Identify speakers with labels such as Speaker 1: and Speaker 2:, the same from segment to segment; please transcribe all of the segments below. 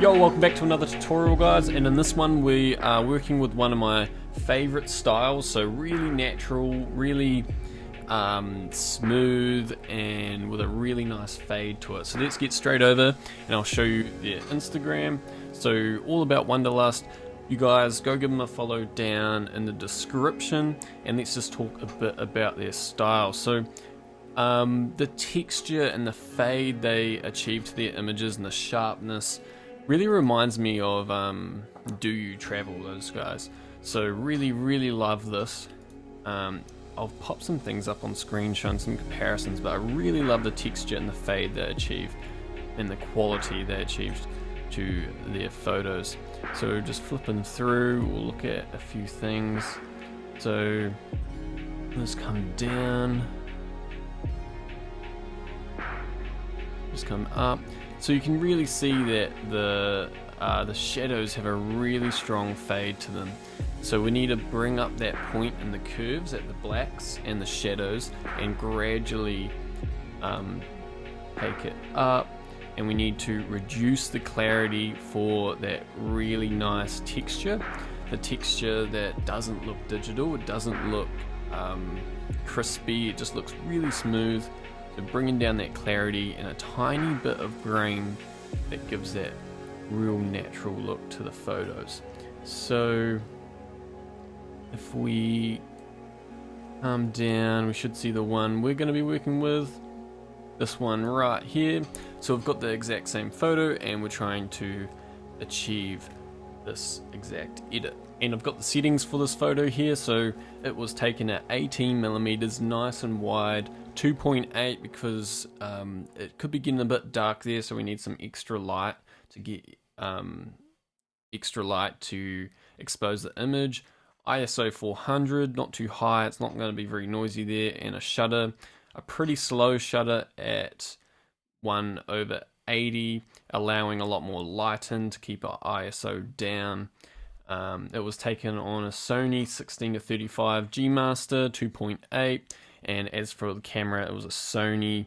Speaker 1: Yo, welcome back to another tutorial, guys, and in this one we are working with one of my favorite styles, so really natural, really smooth, and with a really nice fade to it. So let's get straight over and I'll show you their Instagram. So all about Wanderlust. You guys go give them a follow down in the description, and let's just talk a bit about their style. So the texture and the fade they achieve to their images and the sharpness really reminds me of Do You Travel, those guys. So really love this. I'll pop some things up on screen showing some comparisons, but I really love the texture and the fade they achieved and the quality they achieved to their photos. So just flipping through, we'll look at a few things. So let's come down, just come up. So you can really see that the shadows have a really strong fade to them. So we need to bring up that point in the curves at the blacks and the shadows and gradually take it up. And we need to reduce the clarity for that really nice texture. The texture that doesn't look digital, it doesn't look crispy, it just looks really smooth. So bringing down that clarity and a tiny bit of grain that gives that real natural look to the photos. So if we come down, we should see the one we're going to be working with, this one right here. So we've got the exact same photo and we're trying to achieve this exact edit. And I've got the settings for this photo here. So it was taken at 18mm, nice and wide, 2.8 because it could be getting a bit dark there, so we need some extra light to get extra light to expose the image. ISO 400, not too high, it's not going to be very noisy there, and a shutter, a pretty slow shutter at 1/80, allowing a lot more light in to keep our ISO down. It was taken on a Sony 16-35 G Master 2.8, and as for the camera, it was a Sony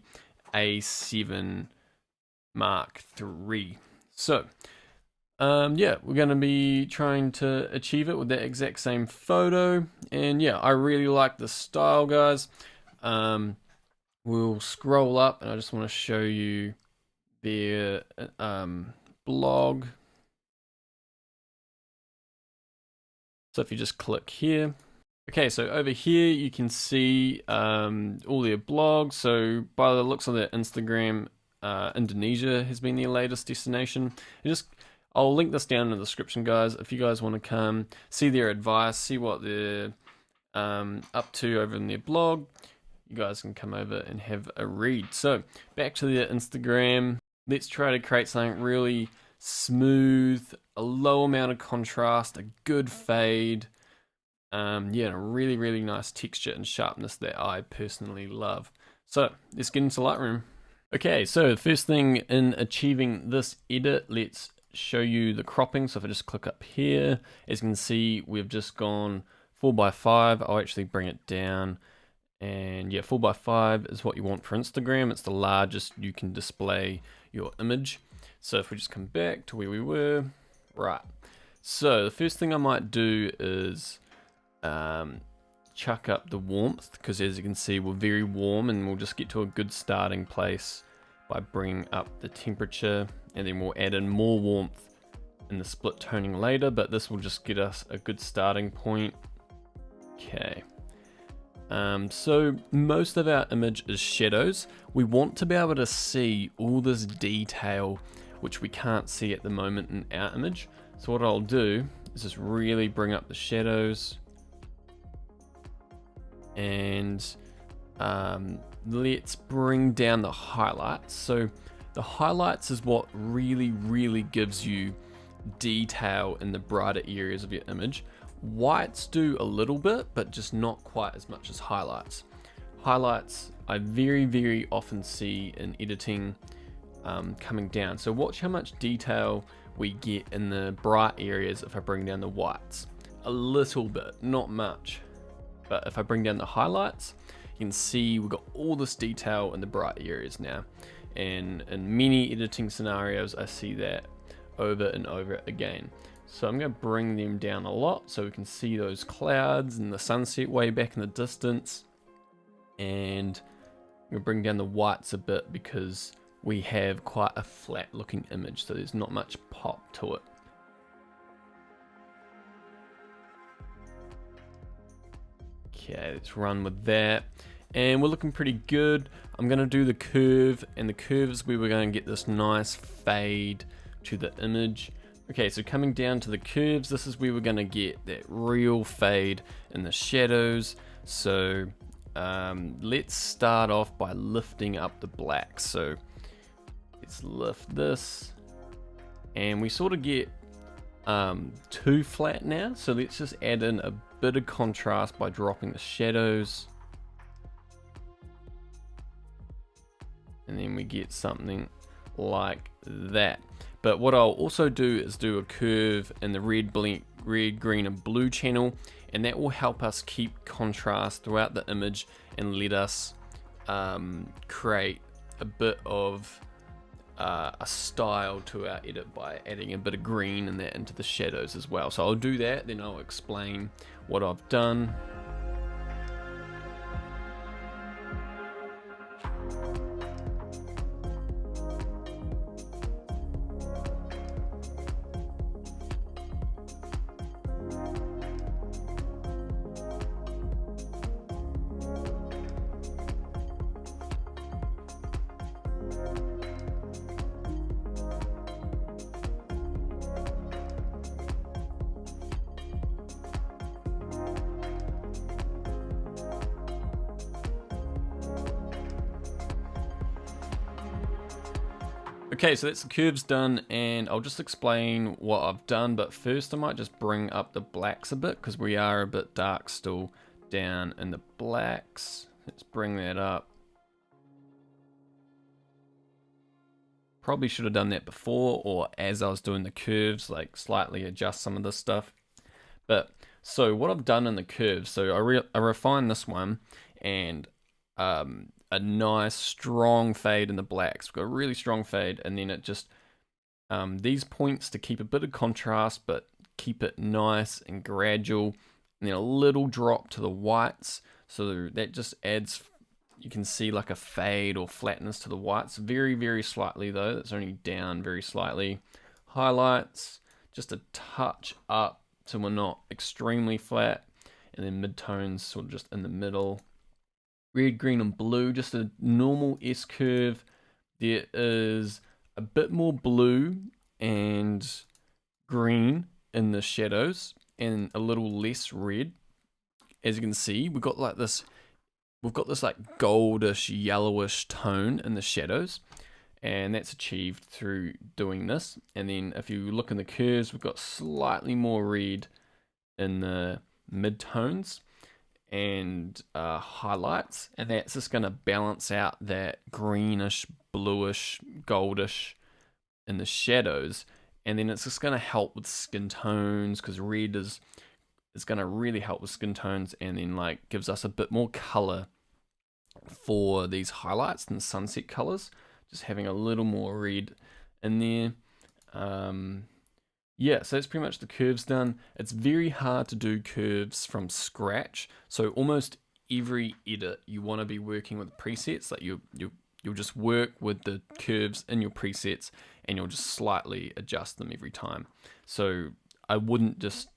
Speaker 1: A7 Mark III. So yeah, we're going to be trying to achieve it with that exact same photo, and yeah, I really like the style, guys. We'll scroll up and I just want to show you their blog. So if you just click here, okay, so over here you can see all their blogs. So by the looks of their Instagram, Indonesia has been their latest destination. And I'll link this down in the description, guys, if you guys want to come see their advice, see what they're up to over in their blog. You guys can come over and have a read. So back to their Instagram. Let's try to create something really smooth, a low amount of contrast, a good fade. Yeah, a really nice texture and sharpness that I personally love. So let's get into Lightroom. Okay, so the first thing in achieving this edit, let's show you the cropping. So if I just click up here, as you can see, we've just gone 4:5. I'll actually bring it down. And yeah, 4:5 is what you want for Instagram. It's the largest you can display your image. So if we just come back to where we were, right. So the first thing I might do is chuck up the warmth, because as you can see, we're very warm, and we'll just get to a good starting place by bringing up the temperature, and then we'll add in more warmth in the split toning later, but this will just get us a good starting point. Okay. So most of our image is shadows. We want to be able to see all this detail which we can't see at the moment in our image. So what I'll do is just really bring up the shadows, and let's bring down the highlights. So the highlights is what really gives you detail in the brighter areas of your image. Whites do a little bit, but just not quite as much as highlights. Highlights I very often see in editing coming down. So watch how much detail we get in the bright areas if I bring down the whites. A little bit, not much. But if I bring down the highlights, you can see we've got all this detail in the bright areas now. And in many editing scenarios, I see that over and over again. So I'm going to bring them down a lot so we can see those clouds and the sunset way back in the distance. And I'm going to bring down the whites a bit because we have quite a flat looking image, so there's not much pop to it. Okay, let's run with that. And we're looking pretty good. I'm going to do the curve, and the curves we were going to get this nice fade to the image. Okay, so coming down to the curves, this is where we're going to get that real fade in the shadows. So let's start off by lifting up the black. So let's lift this, and we sort of get too flat now. So let's just add in a bit of contrast by dropping the shadows. And then we get something like that. But what I'll also do is do a curve in the red, green, and blue channel, and that will help us keep contrast throughout the image and let us create a bit of a style to our edit by adding a bit of green and that into the shadows as well. So I'll do that, then I'll explain what I've done. Okay, so that's the curves done, and I'll just explain what I've done, but first I might just bring up the blacks a bit because we are a bit dark still down in the blacks. Let's bring that up. Probably should have done that before or as I was doing the curves, like slightly adjust some of this stuff. But so what I've done in the curves, so I refined this one, and a nice strong fade in the blacks. We've got a really strong fade, and then it just these points to keep a bit of contrast but keep it nice and gradual, and then a little drop to the whites, so that just adds, you can see like a fade or flatness to the whites, very slightly though. That's only down very slightly. Highlights just a touch up so we're not extremely flat, and then midtones sort of just in the middle. Red, green, and blue, just a normal S curve. There is a bit more blue and green in the shadows and a little less red. As you can see, we've got this like goldish, yellowish tone in the shadows, and that's achieved through doing this. And then if you look in the curves, we've got slightly more red in the mid-tones and highlights, and that's just going to balance out that greenish, bluish, goldish in the shadows. And then it's just going to help with skin tones, because red is going to really help with skin tones, and then like gives us a bit more color for these highlights and sunset colors, just having a little more red in there. Yeah, so that's pretty much the curves done. It's very hard to do curves from scratch. So almost every edit you want to be working with presets. Like you'll just work with the curves in your presets, and you'll just slightly adjust them every time. So I wouldn't just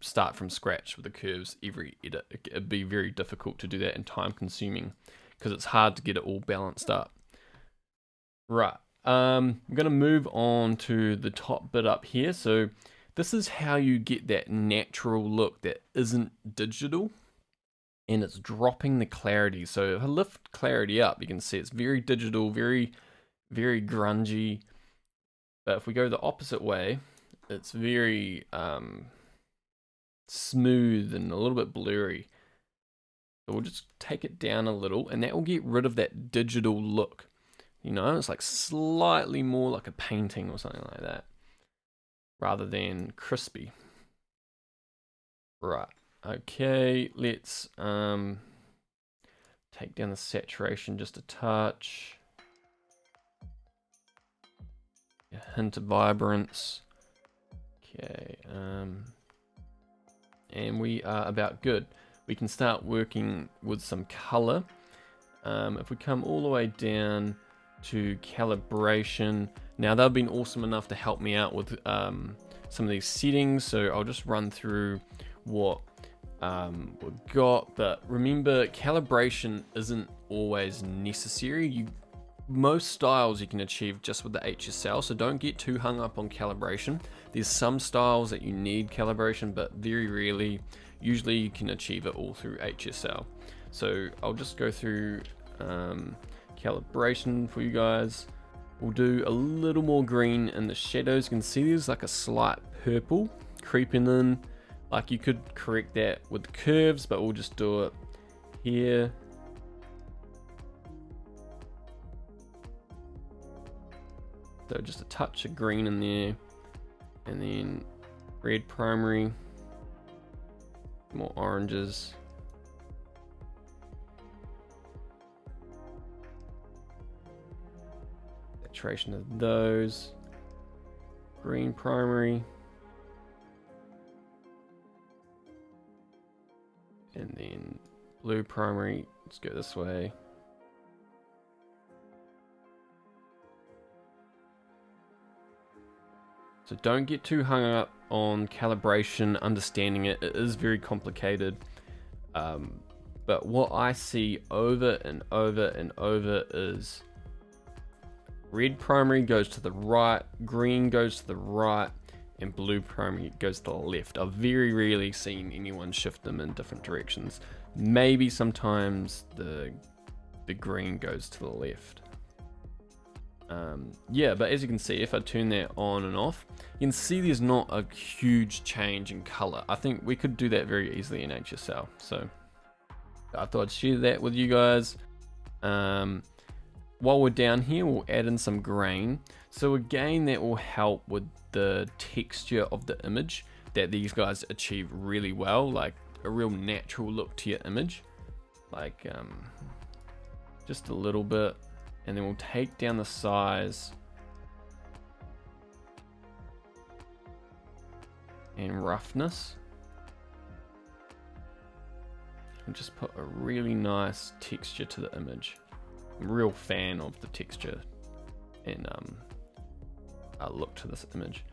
Speaker 1: start from scratch with the curves every edit. It'd be very difficult to do that and time consuming, because it's hard to get it all balanced up. Right. I'm going to move on to the top bit up here. So this is how you get that natural look that isn't digital, and it's dropping the clarity. So if I lift clarity up, you can see it's very digital, very grungy. But if we go the opposite way, it's very smooth and a little bit blurry. So we'll just take it down a little, and that will get rid of that digital look. You know, it's like slightly more like a painting or something like that, rather than crispy. Right, okay, let's take down the saturation just a touch. A hint of vibrance. Okay, and we are about good. We can start working with some color. If we come all the way down to calibration, now they've been awesome enough to help me out with some of these settings, so I'll just run through what we've got. But remember, calibration isn't always necessary. Most styles you can achieve just with the HSL, so don't get too hung up on calibration. There's some styles that you need calibration, but very rarely. Usually you can achieve it all through HSL. So I'll just go through calibration for you guys. We'll do a little more green in the shadows. You can see there's like a slight purple creeping in. Like you could correct that with curves, but we'll just do it here. So just a touch of green in there, and then red primary, more oranges. Saturation of those, green primary, and then blue primary. Let's go this way. So don't get too hung up on calibration, understanding it. It is very complicated. But what I see over and over and over is red primary goes to the right, green goes to the right, and blue primary goes to the left. I've very rarely seen anyone shift them in different directions. Maybe sometimes the green goes to the left. Yeah, but as you can see, if I turn that on and off, you can see there's not a huge change in color. I think we could do that very easily in HSL. So I thought I'd share that with you guys. While we're down here, we'll add in some grain. So again, that will help with the texture of the image that these guys achieve really well, like a real natural look to your image. Like just a little bit. And then we'll take down the size and roughness. And just put a really nice texture to the image. I'm a real fan of the texture and look to this image.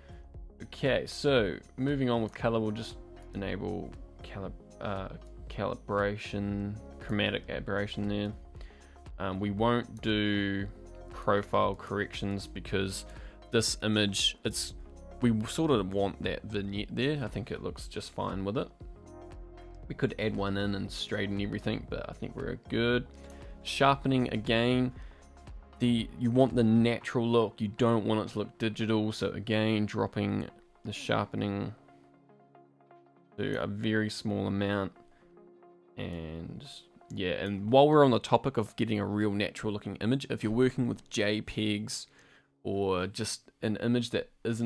Speaker 1: Okay, so moving on with color, we'll just enable calibration, chromatic aberration there. We won't do profile corrections because this image, we sort of want that vignette there. I think it looks just fine with it. We could add one in and straighten everything, but I think we're good. Sharpening again, you want the natural look. You don't want it to look digital. So again, dropping the sharpening to a very small amount. And yeah, and while we're on the topic of getting a real natural looking image, if you're working with JPEGs or just an image that it's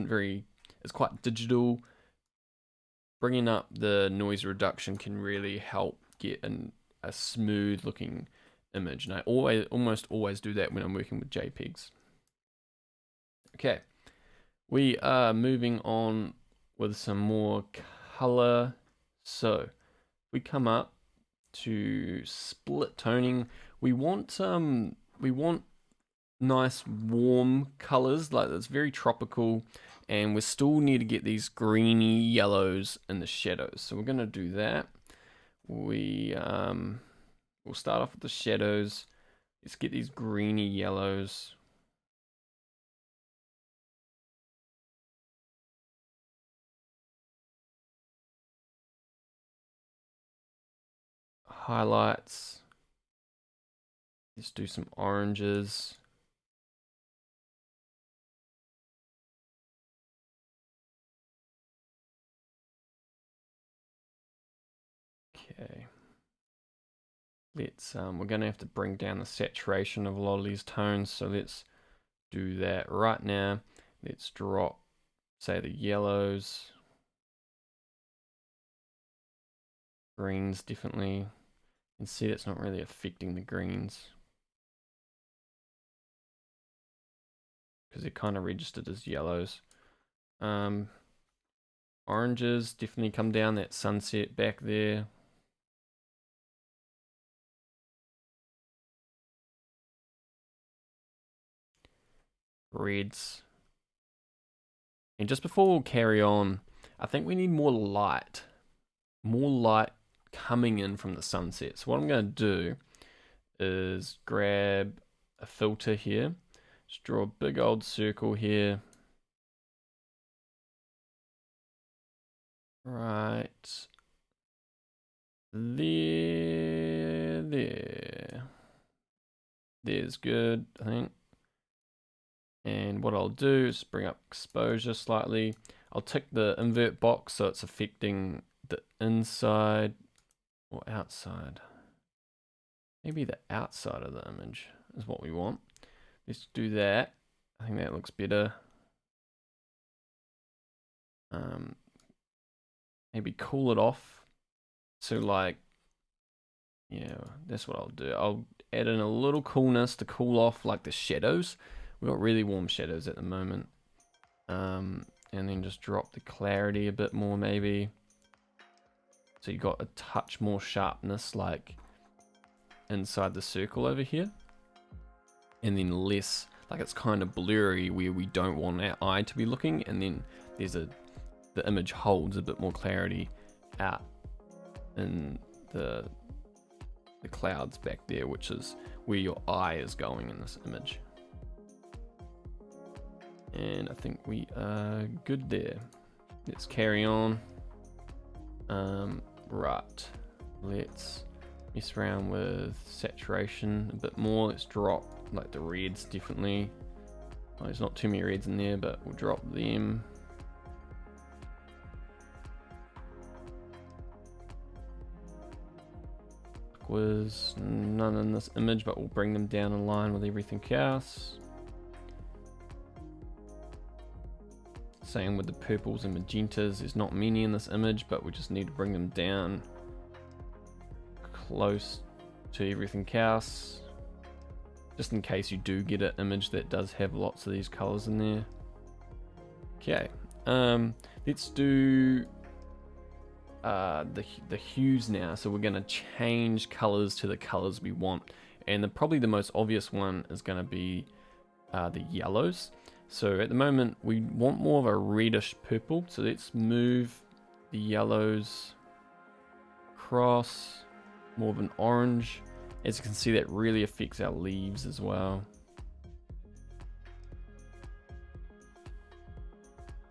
Speaker 1: quite digital, bringing up the noise reduction can really help get a smooth looking image. And I almost always do that when I'm working with JPEGs. Okay, we are moving on with some more color. So we come up to split toning. We want nice warm colors, like that's very tropical, and we still need to get these greeny yellows in the shadows. So we're gonna do that. We'll start off with the shadows. Let's get these greeny yellows. Highlights. Let's do some oranges. Okay. Let's we're gonna have to bring down the saturation of a lot of these tones, so let's do that right now. Let's drop, say, the yellows. Greens, definitely. You can see it's not really affecting the greens. because they're kind of registered as yellows. Oranges definitely come down, that sunset back there. Reds. And just before we carry on, I think we need more light coming in from the sunset. So what I'm going to do is grab a filter here, just draw a big old circle here. Right there. There's good, I think. And what I'll do is bring up exposure slightly. I'll tick the invert box so it's affecting the inside or outside. Maybe the outside of the image is what we want. Let's do that. I think that looks better. Maybe cool it off. So like, yeah, that's what I'll do. I'll add in a little coolness to cool off like the shadows. We've got really warm shadows at the moment. And then just drop the clarity a bit more maybe. So you got a touch more sharpness like inside the circle over here. And then less, like it's kind of blurry where we don't want our eye to be looking. And then there's the image holds a bit more clarity out in the clouds back there, which is where your eye is going in this image. And I think we are good there. Let's carry on. Right, let's mess around with saturation a bit more. Let's drop like the reds definitely. Oh, there's not too many reds in there, but we'll drop them. Was none in this image, but we'll bring them down in line with everything else. Same with the purples and magentas. There's not many in this image, but we just need to bring them down close to everything else, just in case you do get an image that does have lots of these colors in there. Okay, let's do the hues now. So we're going to change colors to the colors we want, and probably the most obvious one is going to be the yellows. So at the moment we want more of a reddish purple, so let's move the yellows across, more of an orange. As you can see, that really affects our leaves as well.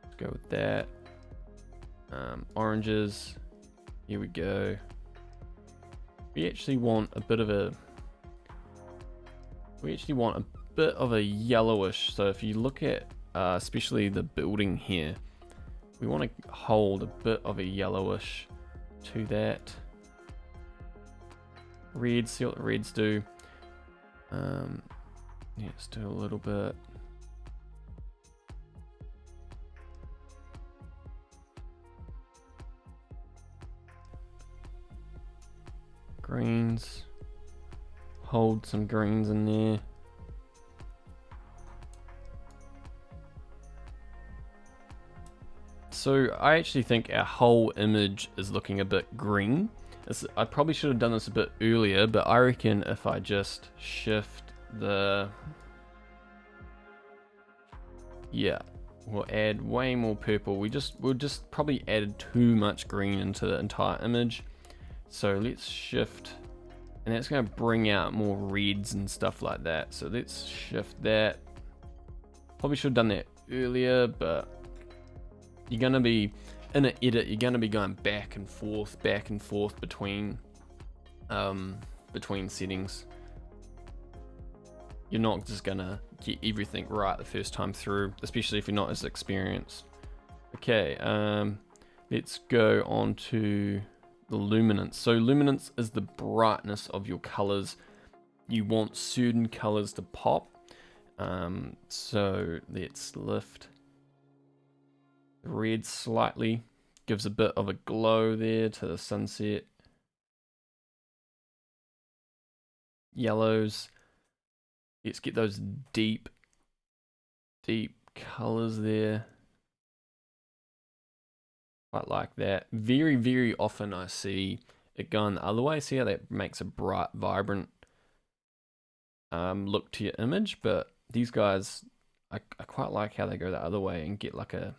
Speaker 1: Let's go with that. Oranges, here we go. We actually want a bit of a yellowish. So if you look at especially the building here, we want to hold a bit of a yellowish to that. Reds, see what the reds do. Yeah, let's do a little bit. Greens, hold some greens in there. So I actually think our whole image is looking a bit green. I probably should have done this a bit earlier, but I reckon if I just shift the... Yeah, we'll add way more purple. We'll just probably added too much green into the entire image. So let's shift, and that's going to bring out more reds and stuff like that. So let's shift that. Probably should have done that earlier, but you're going to be in an edit, you're going to be going back and forth between settings. You're not just going to get everything right the first time through, especially if you're not as experienced. Okay, let's go on to the luminance. So luminance is the brightness of your colors. You want certain colors to pop. So let's lift the red slightly. Gives a bit of a glow there to the sunset. Yellows. Let's get those deep deep colors there. Quite like that. Very, very often I see it going the other way. See how that makes a bright, vibrant look to your image, but these guys, I quite like how they go the other way and get like a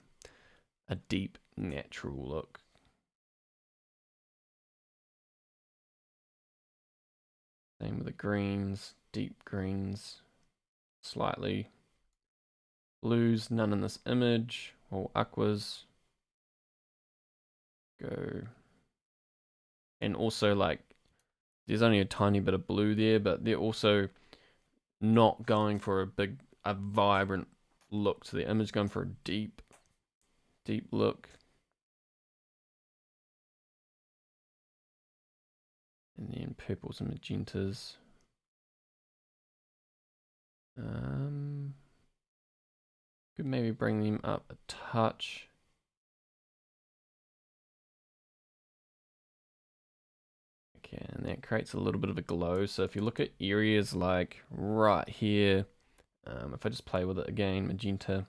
Speaker 1: deep, natural look. Same with the greens, deep greens, slightly blues, none in this image, or aquas. Go. And also, like, there's only a tiny bit of blue there, but they're also not going for a vibrant look to the image, going for a deep look. And then purples and magentas. Could maybe bring them up a touch. Okay, and that creates a little bit of a glow. So if you look at areas like right here, if I just play with it again, magenta.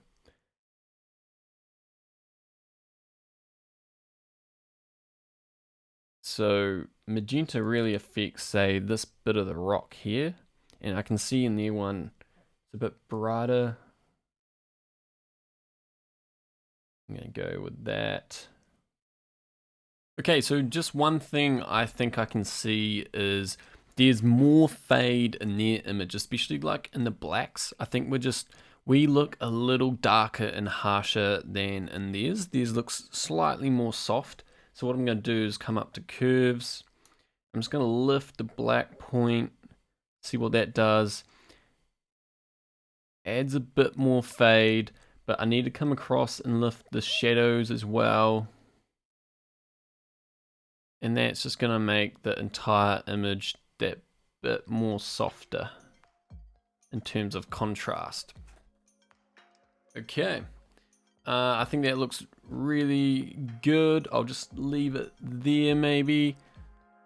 Speaker 1: So magenta really affects, say, this bit of the rock here. And I can see in there one, it's a bit brighter. I'm going to go with that. Okay, so just one thing I think I can see is there's more fade in their image, especially like in the blacks. I think we look a little darker and harsher than in theirs. Theirs looks slightly more soft. So what I'm going to do is come up to curves. I'm just going to lift the black point, see what that does. Adds a bit more fade, but I need to come across and lift the shadows as well. And that's just going to make the entire image that bit more softer in terms of contrast. Okay. I think that looks really good. I'll just leave it there maybe.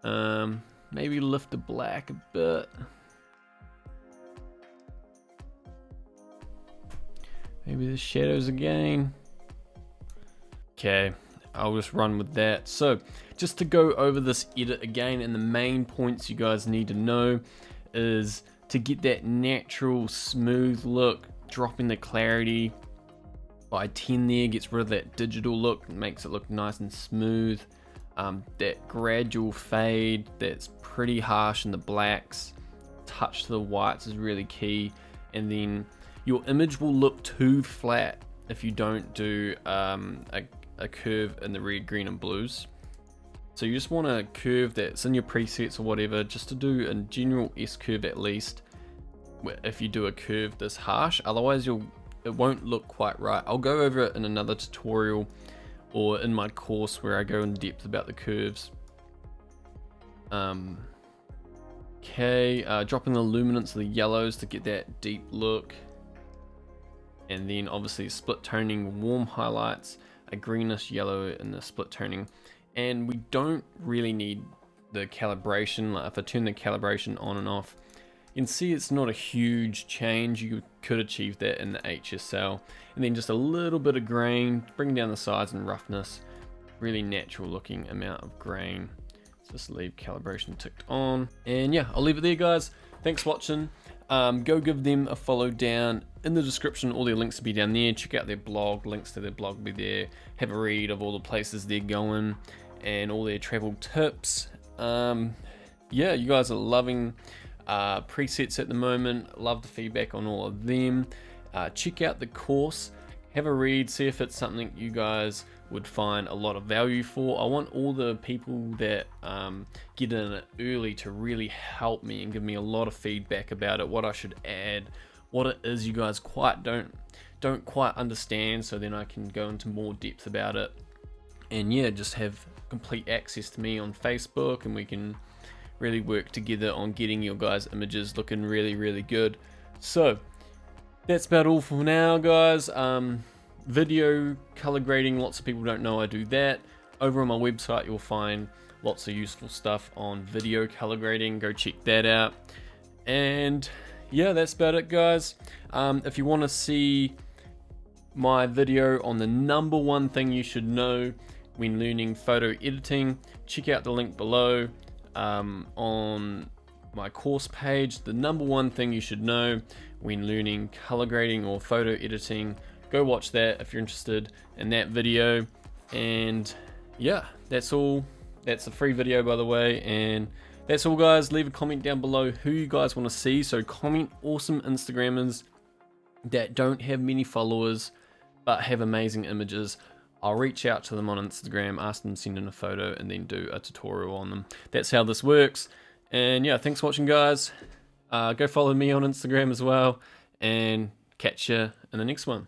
Speaker 1: Maybe lift the black a bit. Maybe the shadows again. Okay, I'll just run with that. So just to go over this edit again, and the main points you guys need to know is to get that natural smooth look, dropping the clarity by 10 there, gets rid of that digital look, makes it look nice and smooth. That gradual fade that's pretty harsh in the blacks, touch to the whites is really key. And then your image will look too flat if you don't do a curve in the red, green and blues. So you just want a curve that's in your presets or whatever, just to do a general S curve at least, if you do a curve this harsh. Otherwise it won't look quite right. I'll go over it in another tutorial or in my course where I go in depth about the curves. Okay, dropping the luminance of the yellows to get that deep look. And then obviously split toning, warm highlights, a greenish yellow in the split toning. And we don't really need the calibration. Like if I turn the calibration on and off, you can see it's not a huge change. You could achieve that in the HSL. And then just a little bit of grain, bring down the size and roughness. Really natural looking amount of grain. So just leave calibration ticked on. And yeah, I'll leave it there, guys. Thanks for watching. Go give them a follow down in the description. All their links will be down there. Check out their blog. Links to their blog will be there. Have a read of all the places they're going and all their travel tips. Yeah, you guys are loving presets at the moment. Love the feedback on all of them. Check out the course. Have a read. See if it's something you guys would find a lot of value for. I want all the people that get in it early to really help me and give me a lot of feedback about it, what I should add, what it is you guys don't quite understand, so then I can go into more depth about it. And yeah, just have complete access to me on Facebook, and we can really work together on getting your guys' images looking really, really good. So that's about all for now, guys. Video color grading, lots of people don't know I do that. Over on my website you'll find lots of useful stuff on video color grading. Go check that out. And yeah, that's about it, guys. If you want to see my video on the #1 thing you should know when learning photo editing, check out the link below on my course page. The #1 thing you should know when learning color grading or photo editing. Go watch that if you're interested in that video. And yeah, that's all. That's a free video, by the way. And that's all, guys. Leave a comment down below who you guys want to see. So comment awesome Instagrammers that don't have many followers but have amazing images. I'll reach out to them on Instagram, ask them to send in a photo, and then do a tutorial on them. That's how this works. And yeah, thanks for watching, guys. Go follow me on Instagram as well, and catch you in the next one.